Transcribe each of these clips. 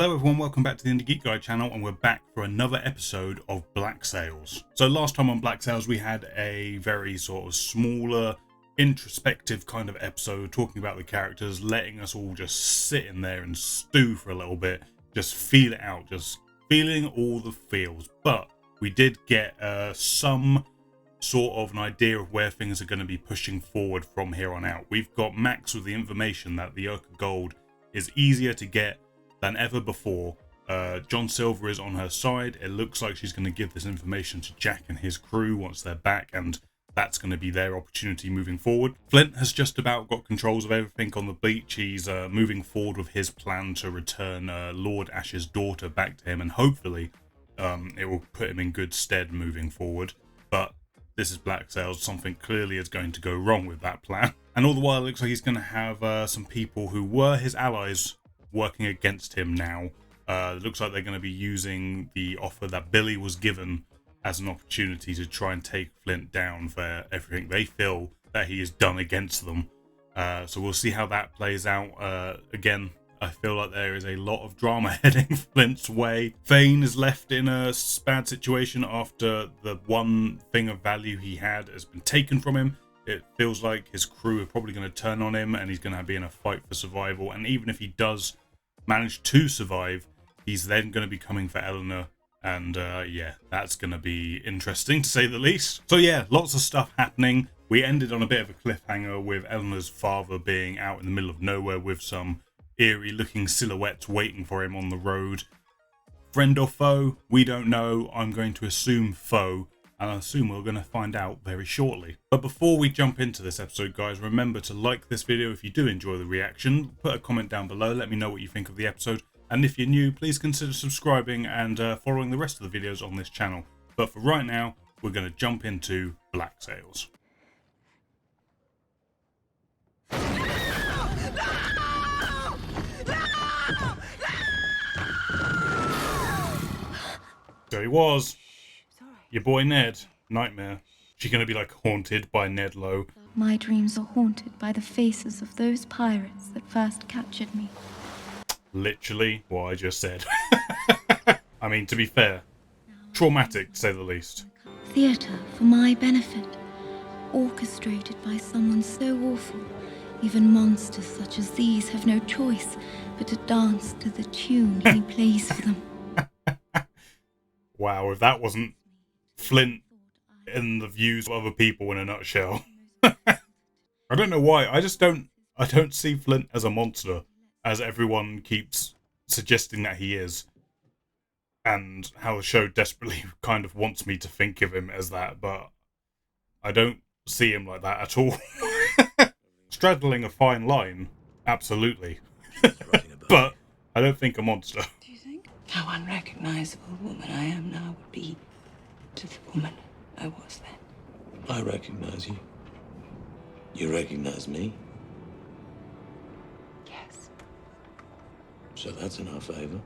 Hello everyone, welcome back to the IndieGeekGuy channel, and we're back for another episode of Black Sails. So last time on Black Sails we had a very sort of smaller, introspective kind of episode talking about the characters, letting us all just sit in there and stew for a little bit, just feel it out, just feeling all the feels. But we did get some sort of an idea of where things are going to be pushing forward from here on out. We've got Max with the information that the Urca Gold is easier to get than ever before. John Silver is on her side. It looks like she's going to give this information to Jack and his crew once they're back, and that's going to be their opportunity moving forward. Flint has just about got controls of everything on the beach. He's moving forward with his plan to return Lord Ash's daughter back to him, and hopefully it will put him in good stead moving forward. But this is Black Sails. Something clearly is going to go wrong with that plan. And all the while it looks like he's going to have some people who were his allies working against him now. It looks like they're going to be using the offer that Billy was given as an opportunity to try and take Flint down for everything they feel that he has done against them. So we'll see how that plays out. Again, I feel like there is a lot of drama heading Flint's way. Thane is left in a bad situation after the one thing of value he had has been taken from him. It feels like his crew are probably going to turn on him, and he's going to be in a fight for survival. And even if he does manage to survive, he's then going to be coming for Eleanor, and yeah, that's going to be interesting to say the least. So yeah, lots of stuff happening. We ended on a bit of a cliffhanger with Eleanor's father being out in the middle of nowhere with some eerie looking silhouettes waiting for him on the road. Friend or foe? We don't know. I'm going to assume foe, and I assume we're going to find out very shortly. But before we jump into this episode, guys, remember to like this video if you do enjoy the reaction. Put a comment down below, let me know what you think of the episode. And if you're new, please consider subscribing and following the rest of the videos on this channel. But for right now, we're going to jump into Black Sails. There he was. Your boy Ned. Nightmare. She gonna be like haunted by Ned Lowe? My dreams are haunted by the faces of those pirates that first captured me. Literally what I just said. I mean, to be fair, traumatic to say the least. Theatre for my benefit, orchestrated by someone so awful, even monsters such as these have no choice but to dance to the tune he plays for them. Wow, if that wasn't Flint in the views of other people in a nutshell. I don't know why. I don't see Flint as a monster, as everyone keeps suggesting that he is, and how the show desperately kind of wants me to think of him as that, but I don't see him like that at all. Straddling a fine line, absolutely. But I don't think a monster. Do you think how unrecognizable woman I am now would be to the woman I was then? I recognize you. You recognize me. Yes. So that's in our favor.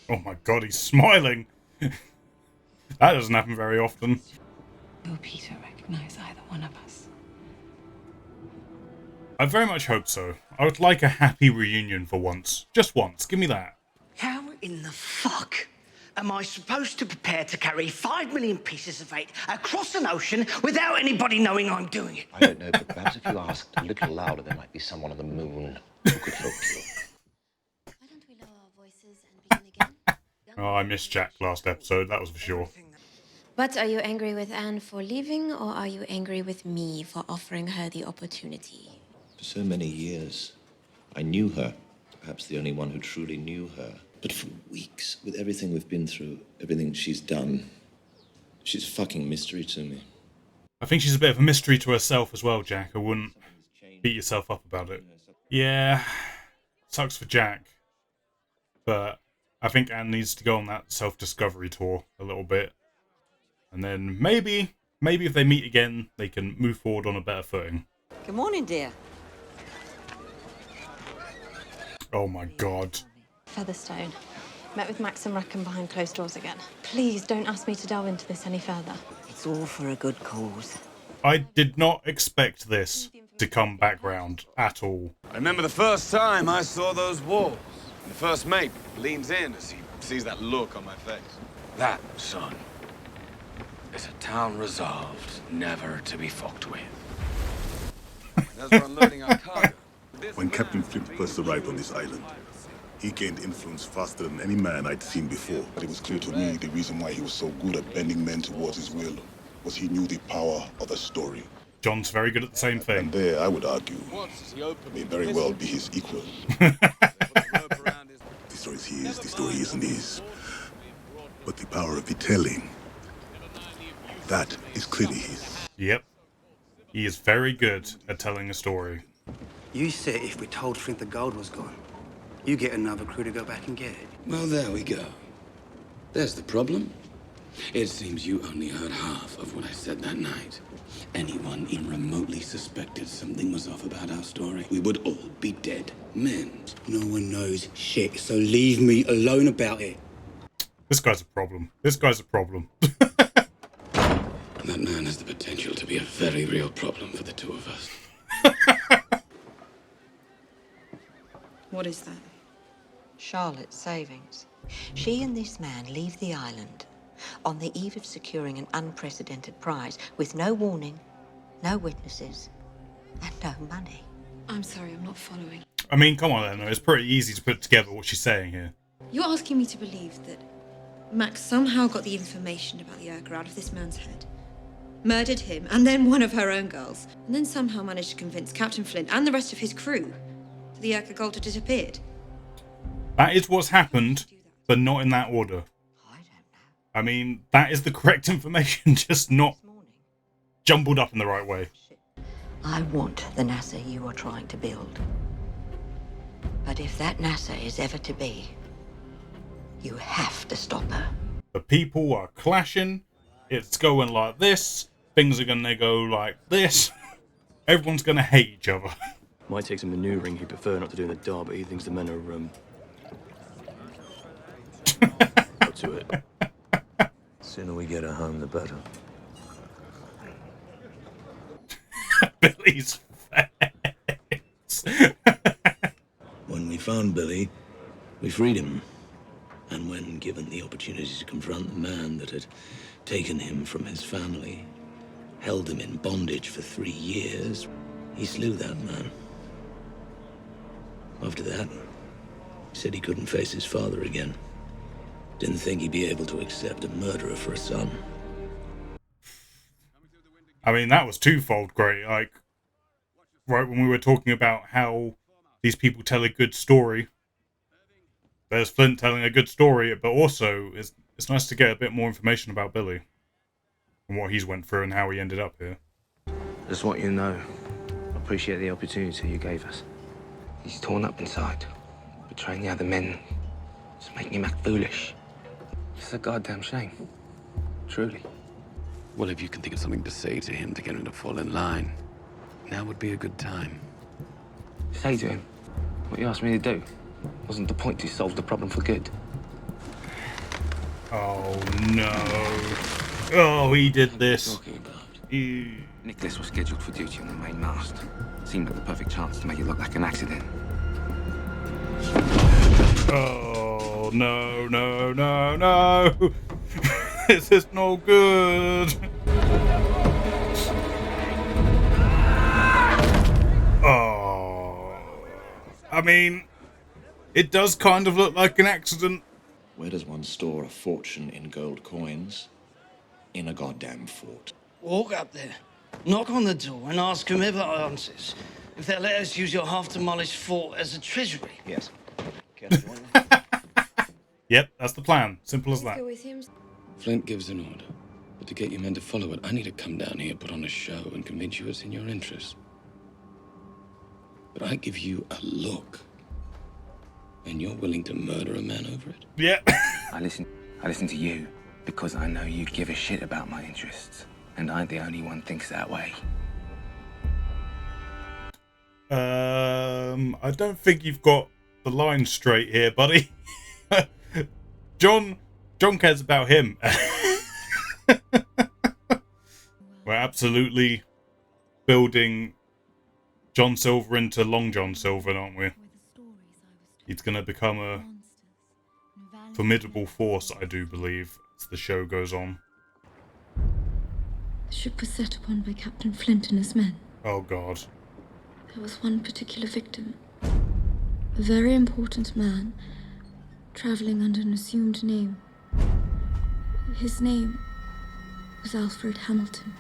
Oh my god, he's smiling! That doesn't happen very often. Will Peter recognize either one of us? I very much hope so. I would like a happy reunion for once. Just once. Give me that. How in the fuck am I supposed to prepare to carry 5 million pieces of eight across an ocean without anybody knowing I'm doing it? I don't know, but perhaps if you asked a little louder, there might be someone on the moon who could help you. Why don't we lower our voices and begin again? Oh, I missed Jack last episode, that was for sure. But are you angry with Anne for leaving, or are you angry with me for offering her the opportunity? For so many years, I knew her. Perhaps the only one who truly knew her. But for weeks, with everything we've been through, everything she's done, she's a fucking mystery to me. I think she's a bit of a mystery to herself as well, Jack. I wouldn't beat yourself up about it. Yeah, sucks for Jack. But I think Anne needs to go on that self-discovery tour a little bit. And then maybe if they meet again, they can move forward on a better footing. Good morning, dear. Oh my god. Featherstone. Met with Max and Rackham behind closed doors again. Please don't ask me to delve into this any further. It's all for a good cause. I did not expect this. to come back round at all. I remember the first time I saw those walls. And the first mate leans in as he sees that look on my face. That, son, is a town resolved never to be fucked with. As we're unloading our cargo, When Captain Flint first arrived on this island, he gained influence faster than any man I'd seen before. But it was clear to me the reason why he was so good at bending men towards his will was he knew the power of a story. John's very good at the same thing. And there, I would argue, may very well be his equal. The story is his, the story isn't his. But the power of the telling, that is clearly his. Yep. He is very good at telling a story. You said if we told Flint the gold was gone, you get another crew to go back and get it. Well, there we go. There's the problem. It seems you only heard half of what I said that night. Anyone even remotely suspected something was off about our story, we would all be dead men. No one knows shit, so leave me alone about it. This guy's a problem. This guy's a problem. That man has the potential to be a very real problem for the two of us. What is that? Charlotte's savings. She and this man leave the island on the eve of securing an unprecedented prize with no warning, no witnesses, and no money. I'm sorry, I'm not following. I mean, come on then. It's pretty easy to put together what she's saying here. You're asking me to believe that Max somehow got the information about the Urker out of this man's head, murdered him, and then one of her own girls, and then somehow managed to convince Captain Flint and the rest of his crew that the Urker gold had disappeared. That is what's happened, but not in that order. I mean, that is the correct information, just not jumbled up in the right way. I want the NASA you are trying to build. But if that NASA is ever to be, you have to stop her. The people are clashing. It's going like this. Things are going to go like this. Everyone's going to hate each other. Might take some manoeuvring. He'd prefer not to do in the dark, but he thinks the men are, up to it. The sooner we get her home, the better. Billy's face. When we found Billy, we freed him. And when given the opportunity to confront the man that had taken him from his family, held him in bondage for 3 years, he slew that man. After that, he said he couldn't face his father again. Didn't think he'd be able to accept a murderer for a son. I mean, that was twofold great. Like, right when we were talking about how these people tell a good story, there's Flint telling a good story, but also it's nice to get a bit more information about Billy and what he's went through and how he ended up here. Just want you to know, I appreciate the opportunity you gave us. He's torn up inside, betraying the other men. It's making him act foolish. It's a goddamn shame. Truly. Well, if you can think of something to say to him to get him to fall in line, now would be a good time. Say to him what you asked me to do. Wasn't the point to solve the problem for good? Oh no. Oh, he did this. Nicholas was scheduled for duty on the main mast. Seemed like the perfect chance to make it look like an accident. Oh, no, no, no, no. This is no good. Oh. I mean, it does kind of look like an accident. Where does one store a fortune in gold coins? In a goddamn fort. Walk up there, knock on the door, and ask whomever answers if they'll let us use your half-demolished fort as a treasury. Yes. Yep, that's the plan. Simple as that. Go with him. Flint gives an order, but to get your men to follow it, I need to come down here, put on a show, and convince you it's in your interest. But I give you a look, and you're willing to murder a man over it? Yeah. I listen to you because I know you give a shit about my interests, and I'm the only one thinks that way. I don't think you've got the line straight here, buddy. John cares about him. We're absolutely building John Silver into Long John Silver, aren't we? He's going to become a formidable force, I do believe, as the show goes on. The ship was set upon by Captain Flint and his men. Oh, God. There was one particular victim. A very important man, traveling under an assumed name. His name was Alfred Hamilton.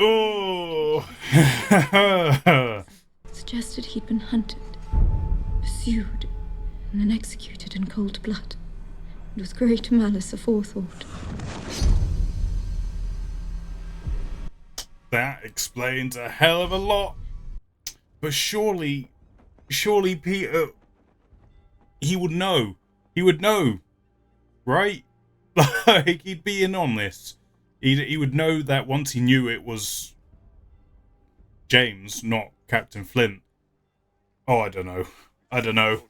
Oh! Suggested he'd been hunted, pursued, and then executed in cold blood, and with great malice aforethought. That explains a hell of a lot. But surely Peter, he would know. He would know, right? Like, he'd be in on this. He would know that once he knew it was James, not Captain Flint. Oh, I don't know.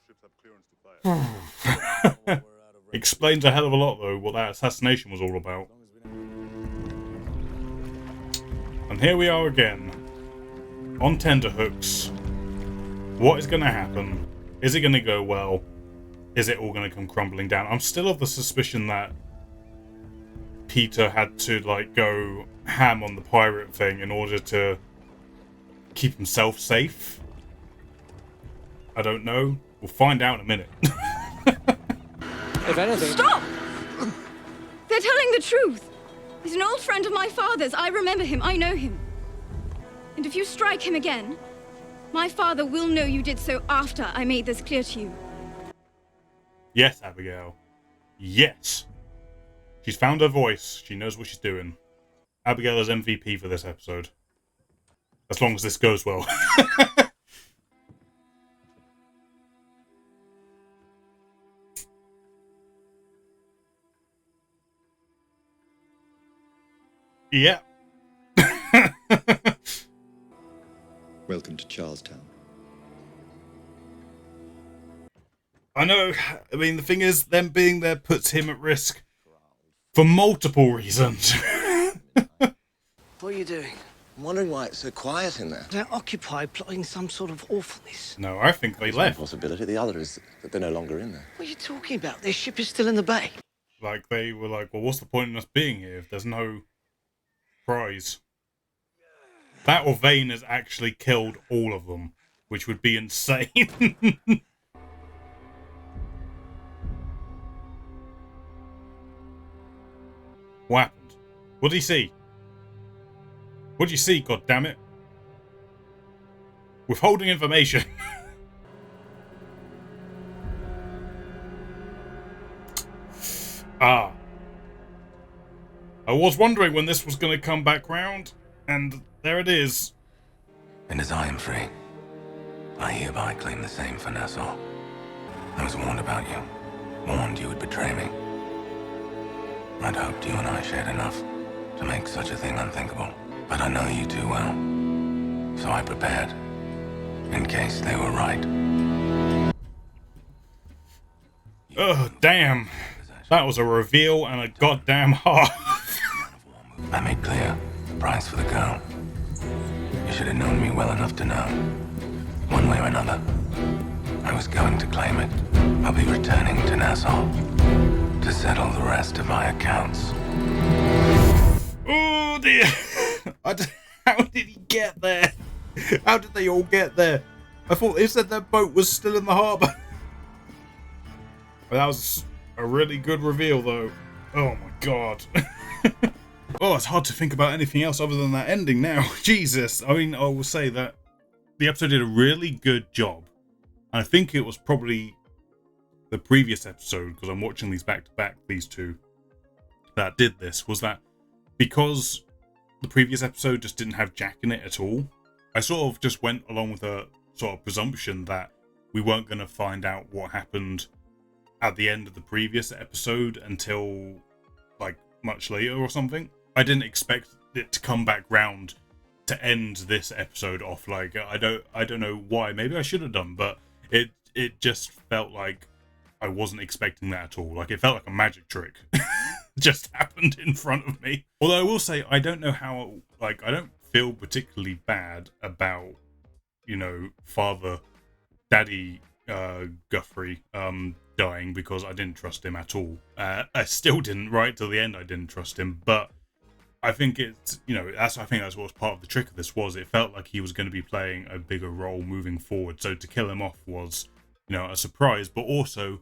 Explains a hell of a lot, though, what that assassination was all about. And here we are again, on tenterhooks. What is going to happen? Is it going to go well? Is it all going to come crumbling down? I'm still of the suspicion that Peter had to, like, go ham on the pirate thing in order to keep himself safe. I don't know. We'll find out in a minute. If anything... Stop! They're telling the truth. He's an old friend of my father's. I remember him. I know him. And if you strike him again, my father will know you did so after I made this clear to you. Yes, Abigail. Yes. She's found her voice. She knows what she's doing. Abigail is MVP for this episode. As long as this goes well. Yeah. Welcome to Charlestown. I know. I mean, the thing is, them being there puts him at risk for multiple reasons. What are you doing? I'm wondering why it's so quiet in there. They're occupied plotting some sort of awfulness. No, I think they left. One possibility. The other is that they're no longer in there. What are you talking about? Their ship is still in the bay. Like, they were like, well, what's the point in us being here if there's no prize? That or Vane has actually killed all of them, which would be insane. What happened? What did he see? What did you see, goddammit? Withholding information. Ah. I was wondering when this was going to come back round, and there it is. And as I am free, I hereby claim the same for Nassau. I was warned about you. Warned you would betray me. I'd hoped you and I shared enough to make such a thing unthinkable. But I know you too well. So I prepared, in case they were right. Oh, damn. That was a reveal and a goddamn half. I made clear the price for the girl. You should have known me well enough to know. One way or another, I was going to claim it. I'll be returning to Nassau to settle the rest of my accounts. Oh dear. How did he get there? How did they all get there? I thought they said their boat was still in the harbour. That was a really good reveal, though. Oh my god. Oh, it's hard to think about anything else other than that ending now. Jesus. I mean, I will say that the episode did a really good job. And I think it was probably the previous episode, because I'm watching these back to back, these two, that did this, was that because the previous episode just didn't have Jack in it at all, I sort of just went along with a sort of presumption that we weren't going to find out what happened at the end of the previous episode until like much later or something. I didn't expect it to come back round to end this episode off like I don't know why. Maybe I should have done, but it just felt like I wasn't expecting that at all. Like, it felt like a magic trick. just happened in front of me. Although I will say, I don't know how, like, I don't feel particularly bad about, you know, Daddy Guthrie dying, because I didn't trust him at all. I still didn't, right till the end. I didn't trust him, but I think it's, you know, I think that's what was part of the trick of this. Was it felt like he was going to be playing a bigger role moving forward, so to kill him off was, you know, a surprise, but also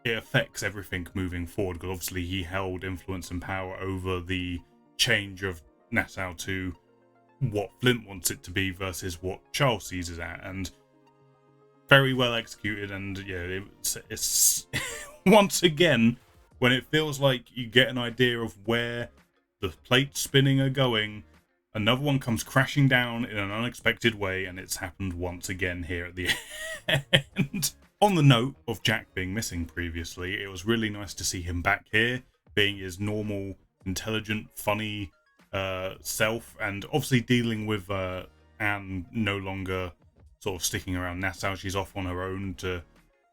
it affects everything moving forward, because obviously he held influence and power over the change of Nassau to what Flint wants it to be versus what Charles sees it at, and very well executed. And yeah, it's once again, when it feels like you get an idea of where the plates spinning are going, another one comes crashing down in an unexpected way, and it's happened once again here at the end. On the note of Jack being missing previously, it was really nice to see him back here, being his normal, intelligent, funny self, and obviously dealing with Anne no longer sort of sticking around Nassau. She's off on her own to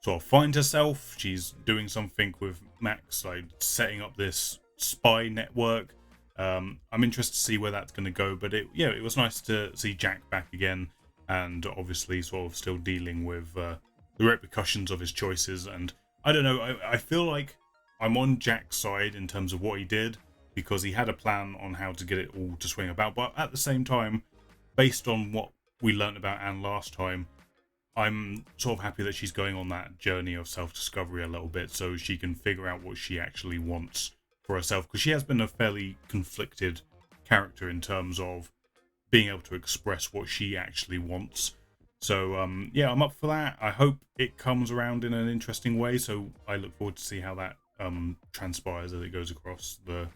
sort of find herself. She's doing something with Max, like setting up this spy network. I'm interested to see where that's going to go, but it was nice to see Jack back again, and obviously sort of still dealing with the repercussions of his choices. And I don't know, I feel like I'm on Jack's side in terms of what he did, because he had a plan on how to get it all to swing about, but at the same time, based on what we learned about Anne last time, I'm sort of happy that she's going on that journey of self-discovery a little bit, so she can figure out what she actually wants for herself, because she has been a fairly conflicted character in terms of being able to express what she actually wants. So yeah, I'm up for that. I hope it comes around in an interesting way, so I look forward to see how that transpires as it goes across the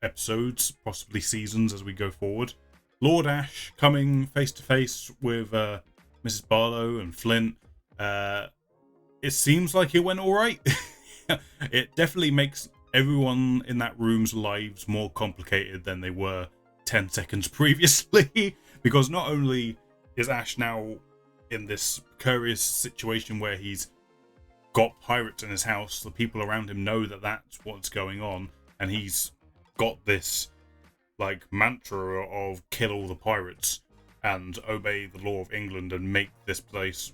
episodes, possibly seasons, as we go forward. Lord Ash coming face to face with Mrs. Barlow and Flint. It seems like it went all right. It definitely makes everyone in that room's lives more complicated than they were 10 seconds previously, because not only is Ash now in this precarious situation where he's got pirates in his house, the people around him know that that's what's going on, and he's got this like mantra of kill all the pirates and obey the law of England and make this place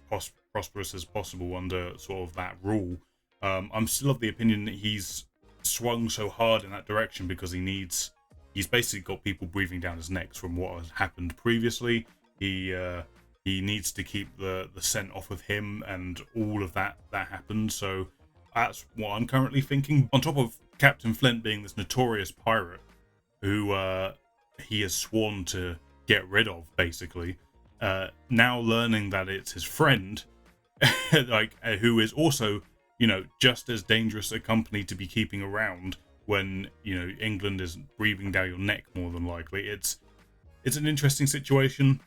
prosperous as possible under sort of that rule. I'm still of the opinion that he's swung so hard in that direction because he's basically got people breathing down his necks from what has happened previously. He needs to keep the scent off of him, and all of that happened. So that's what I'm currently thinking. On top of Captain Flint being this notorious pirate who he has sworn to get rid of, basically, now learning that it's his friend, like who is also, you know, just as dangerous a company to be keeping around when, you know, England is breathing down your neck more than likely. It's an interesting situation.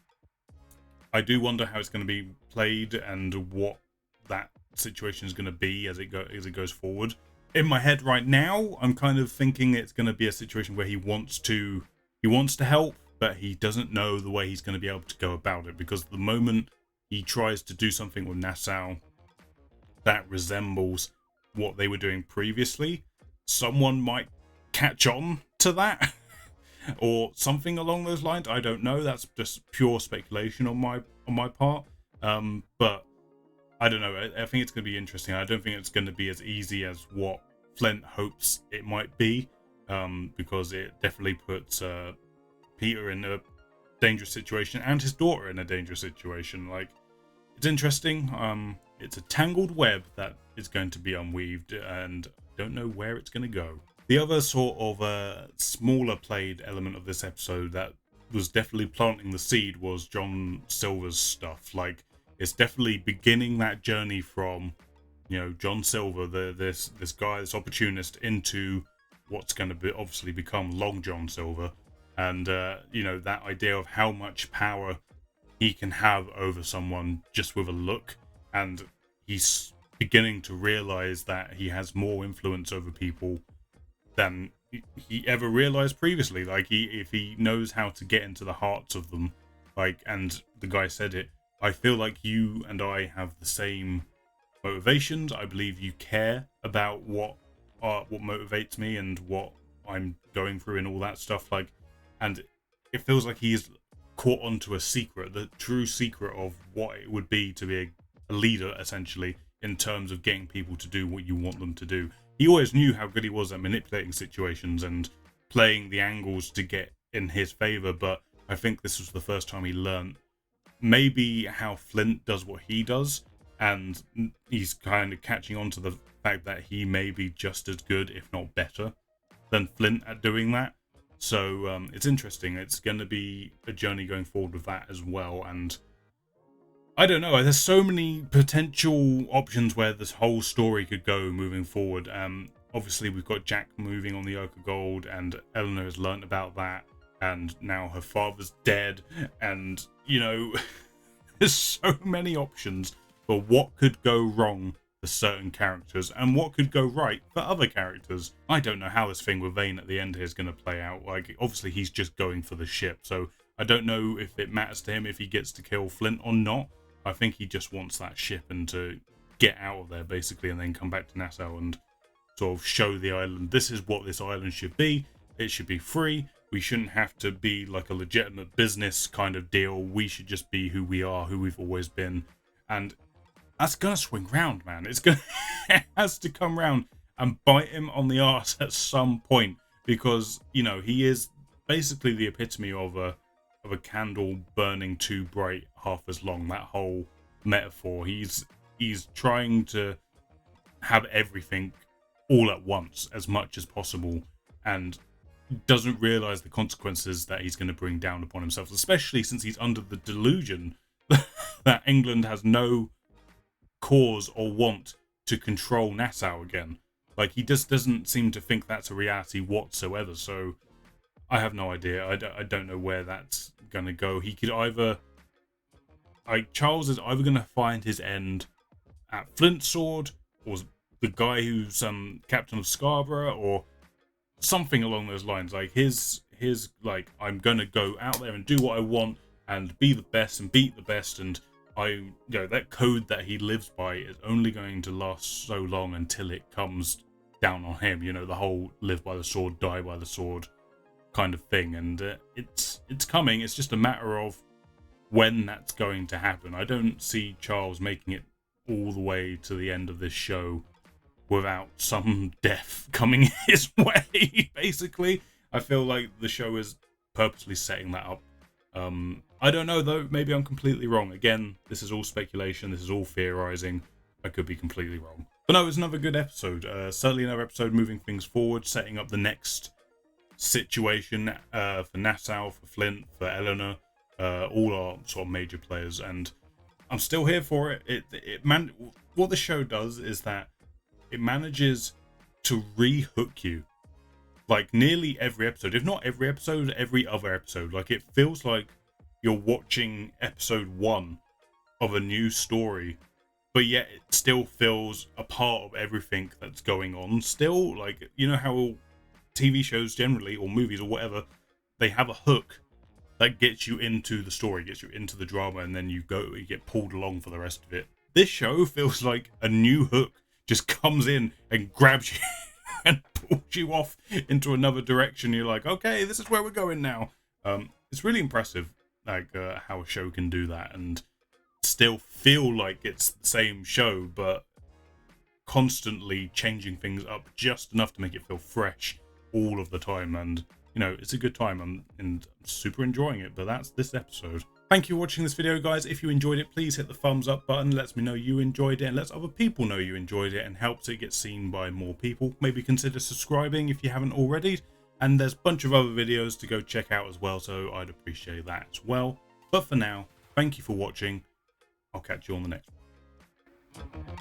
I do wonder how it's going to be played and what that situation is going to be as it goes forward. In my head right now, I'm kind of thinking it's going to be a situation where he wants to help, but he doesn't know the way he's going to be able to go about it, because the moment he tries to do something with Nassau that resembles what they were doing previously, someone might catch on to that or something along those lines. I don't know. That's just pure speculation on my part. But I don't know. I think it's going to be interesting. I don't think it's going to be as easy as what Flint hopes it might be, because it definitely puts Peter in a dangerous situation and his daughter in a dangerous situation. Like, it's interesting. It's a tangled web that is going to be unweaved, and don't know where it's going to go. The other sort of smaller played element of this episode that was definitely planting the seed was John Silver's stuff. Like, it's definitely beginning that journey from, you know, John Silver, this guy, this opportunist, into what's going to be obviously become Long John Silver, and you know, that idea of how much power he can have over someone just with a look, and he's beginning to realize that he has more influence over people than he ever realized previously. Like, if he knows how to get into the hearts of them, like, and the guy said it, I feel like you and I have the same motivations. I believe you care about what motivates me and what I'm going through and all that stuff. Like, and it feels like he's caught onto a secret, the true secret of what it would be to be a leader, essentially, in terms of getting people to do what you want them to do. He always knew how good he was at manipulating situations and playing the angles to get in his favor, but I think this was the first time he learned maybe how Flint does what he does, and he's kind of catching on to the fact that he may be just as good, if not better, than Flint at doing that. So it's interesting. It's going to be a journey going forward with that as well, and I don't know. There's so many potential options where this whole story could go moving forward. Obviously, we've got Jack moving on the Oak of Gold, and Eleanor has learnt about that, and now her father's dead, and, you know, there's so many options for what could go wrong for certain characters and what could go right for other characters. I don't know how this thing with Vane at the end here is going to play out. Like, obviously, he's just going for the ship, so I don't know if it matters to him if he gets to kill Flint or not. I think he just wants that ship and to get out of there, basically, and then come back to Nassau and sort of show the island, this is what this island should be. It should be free. We shouldn't have to be like a legitimate business kind of deal. We should just be who we are, who we've always been. And that's going to swing round, man. It's going it has to come round and bite him on the arse at some point, because, you know, he is basically the epitome of a candle burning too bright, half as long. That whole metaphor. He's trying to have everything all at once as much as possible, and doesn't realize the consequences that he's going to bring down upon himself, especially since he's under the delusion that England has no cause or want to control Nassau again. Like, he just doesn't seem to think that's a reality whatsoever. So I have no idea. I don't know where that's going to go. He could either, like, Charles is either going to find his end at Flint's sword, or the guy who's captain of Scarborough, or something along those lines. Like, his like, I'm going to go out there and do what I want and be the best and beat the best, and that code that he lives by is only going to last so long until it comes down on him. You know, the whole live by the sword, die by the sword kind of thing. And it's coming. It's just a matter of when that's going to happen. I don't see Charles making it all the way to the end of this show without some death coming his way, basically. I feel like the show is purposely setting that up. I don't know, though. Maybe I'm completely wrong. Again, this is all speculation. This is all theorizing. I could be completely wrong. But no, it was another good episode. Certainly another episode moving things forward, setting up the next situation for Nassau, for Flint, for Eleanor, all our sort of major players. And I'm still here for it. What the show does is that it manages to re-hook you. Like, nearly every episode, if not every episode, every other episode. Like, it feels like you're watching episode 1 of a new story, but yet it still feels a part of everything that's going on still. Like, you know how TV shows generally, or movies or whatever, they have a hook that gets you into the story, gets you into the drama, and then you get pulled along for the rest of it. This show feels like a new hook just comes in and grabs you and pulls you off into another direction. You're like, okay, this is where we're going now. It's really impressive, like, how a show can do that and still feel like it's the same show, but constantly changing things up just enough to make it feel fresh all of the time. And, you know, it's a good time. I'm super enjoying it. But that's this episode. Thank you for watching this video, guys. If you enjoyed it, please hit the thumbs up button. It lets me know you enjoyed it and lets other people know you enjoyed it and helps it get seen by more people. Maybe consider subscribing if you haven't already. And there's a bunch of other videos to go check out as well, so I'd appreciate that as well. But for now, thank you for watching. I'll catch you on the next one.